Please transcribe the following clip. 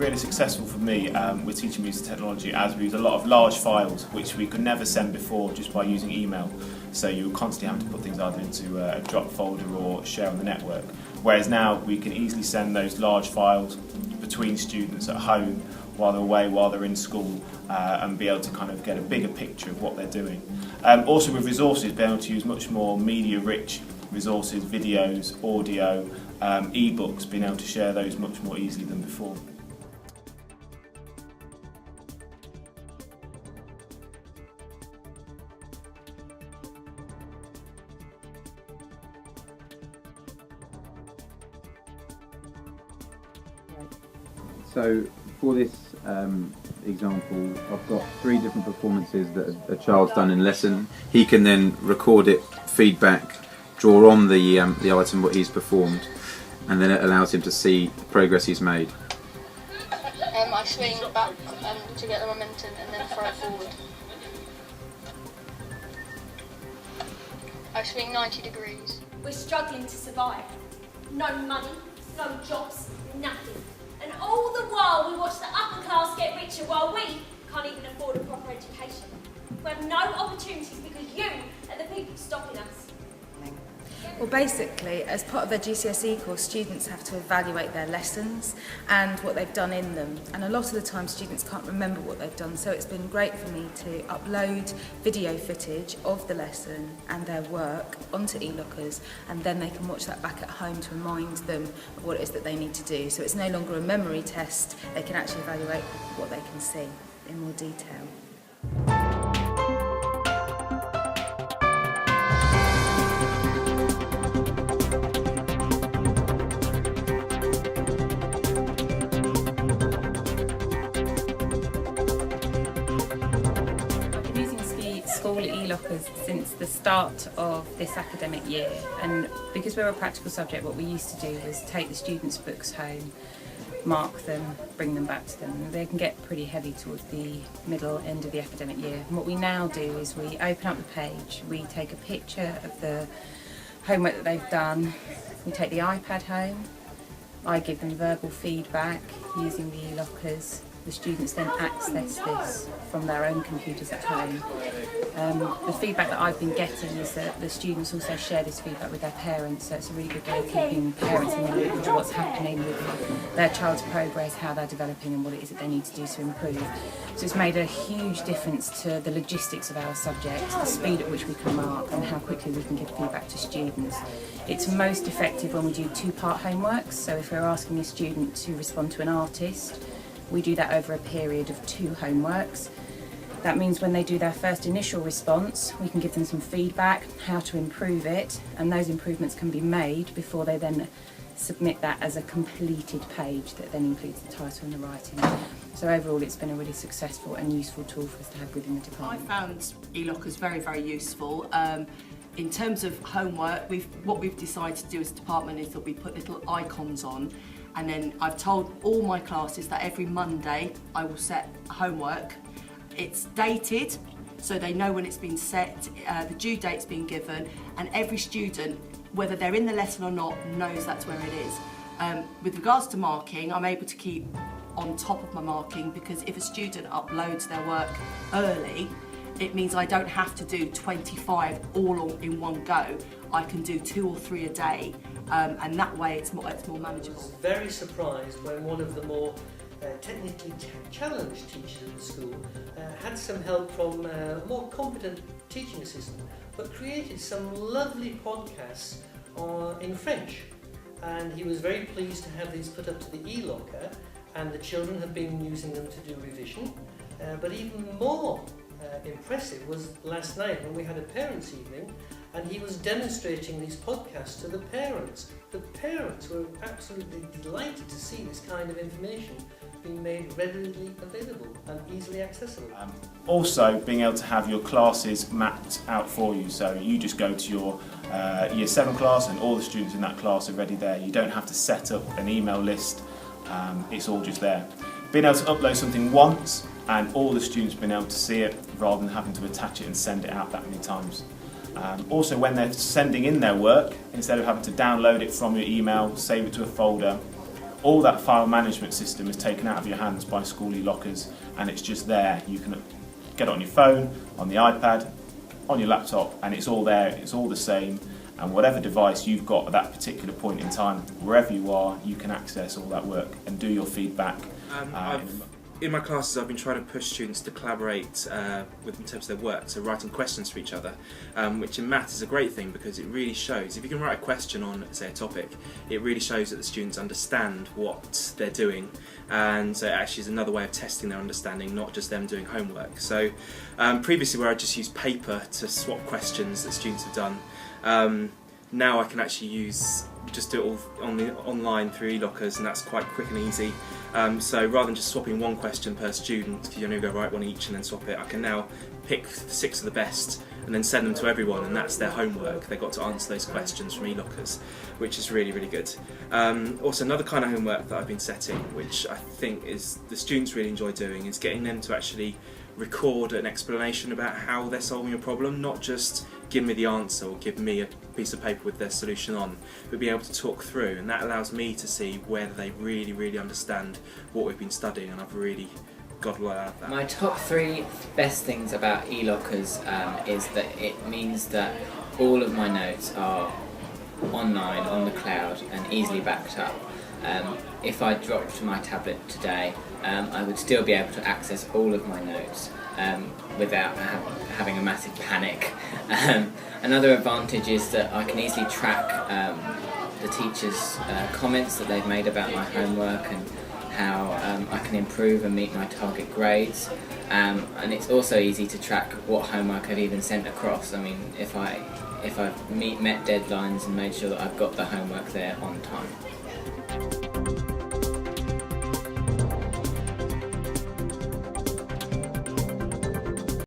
really successful for me with teaching music technology, as we use a lot of large files which we could never send before just by using email. So you were constantly having to put things either into a drop folder or share on the network. Whereas now we can easily send those large files between students at home while they're away, while they're in school, and be able to kind of get a bigger picture of what they're doing. Also with resources, being able to use much more media-rich resources, videos, audio, e-books, being able to share those much more easily than before. So for this example, I've got 3 different performances that a child's done in lesson. He can then record it, feedback, draw on the item what he's performed, and then it allows him to see the progress he's made. I swing back to get the momentum and then throw forward. I swing 90 degrees. We're struggling to survive. No money, no jobs, nothing. And all the while we watch the upper class get richer while we can't even afford a proper education. We have no opportunities because you are the people stopping us. Well, basically, as part of their GCSE course, students have to evaluate their lessons and what they've done in them. And a lot of the time, students can't remember what they've done. So it's been great for me to upload video footage of the lesson and their work onto eLockers, and then they can watch that back at home to remind them of what it is that they need to do. So it's no longer a memory test. They can actually evaluate what they can see in more detail. School eLockers since the start of this academic year, and because we're a practical subject, what we used to do was take the students' books home, mark them, bring them back to them. They can get pretty heavy towards the middle end of the academic year. And what we now do is we open up the page, we take a picture of the homework that they've done, we take the iPad home, I give them verbal feedback using the eLockers. The students then access this from their own computers at home. The feedback that I've been getting is that the students also share this feedback with their parents, so it's a really good way of keeping parents in the loop with what's happening with their child's progress, how they're developing and what it is that they need to do to improve. So it's made a huge difference to the logistics of our subject, the speed at which we can mark and how quickly we can give feedback to students. It's most effective when we do 2-part homeworks, so if we're asking a student to respond to an artist, we do that over a period of 2 homeworks. That means when they do their first initial response, we can give them some feedback, how to improve it, and those improvements can be made before they then submit that as a completed page that then includes the title and the writing. So overall, it's been a really successful and useful tool for us to have within the department. I found eLockers very, very useful. In terms of homework, what we've decided to do as a department is that we put little icons on, and then I've told all my classes that every Monday I will set homework. It's dated, so they know when it's been set, the due date's been given, and every student, whether they're in the lesson or not, knows that's where it is. With regards to marking, I'm able to keep on top of my marking, because if a student uploads their work early, it means I don't have to do 25 all in one go. I can do 2 or 3 a day, and that way it's more manageable. I was very surprised when one of the more technically challenged teachers at the school had some help from a more competent teaching assistant, but created some lovely podcasts in French. And he was very pleased to have these put up to the eLocker, and the children have been using them to do revision. But even more impressive was last night when we had a parents' evening, and he was demonstrating these podcasts to the parents. The parents were absolutely delighted to see this kind of information being made readily available and easily accessible. Also, being able to have your classes mapped out for you, so you just go to your Year 7 class and all the students in that class are ready there. You don't have to set up an email list, it's all just there. Being able to upload something once and all the students being able to see it rather than having to attach it and send it out that many times. Also, when they're sending in their work, instead of having to download it from your email, save it to a folder, All that file management system is taken out of your hands by school eLockers, and it's just there. You can get it on your phone, on the iPad, on your laptop, and it's all there, it's all the same. And whatever device you've got at that particular point in time, wherever you are, you can access all that work and do your feedback. In my classes, I've been trying to push students to collaborate in terms of their work, so writing questions for each other, which in maths is a great thing because it really shows, if you can write a question on, say, a topic, it really shows that the students understand what they're doing, and so it actually is another way of testing their understanding, not just them doing homework. So previously, where I just used paper to swap questions that students have done, now I can actually just do it all online through eLockers, and that's quite quick and easy. So rather than just swapping one question per student, because you only go write one each and then swap it, I can now pick 6 of the best and then send them to everyone, and that's their homework. They've got to answer those questions from eLockers, which is really, really good. Also, another kind of homework that I've been setting, which I think is the students really enjoy doing, is getting them to actually record an explanation about how they're solving a problem, not just give me the answer or give me a piece of paper with their solution on, but be able to talk through, and that allows me to see whether they really, really understand what we've been studying, and I've really got a lot out of that. My top 3 best things about eLockers is that it means that all of my notes are online, on the cloud, and easily backed up. If I dropped my tablet today, I would still be able to access all of my notes without having a massive panic. Another advantage is that I can easily track the teachers' comments that they've made about my homework and how I can improve and meet my target grades. And it's also easy to track what homework I've even sent across. I mean, if I've met deadlines and made sure that I've got the homework there on time.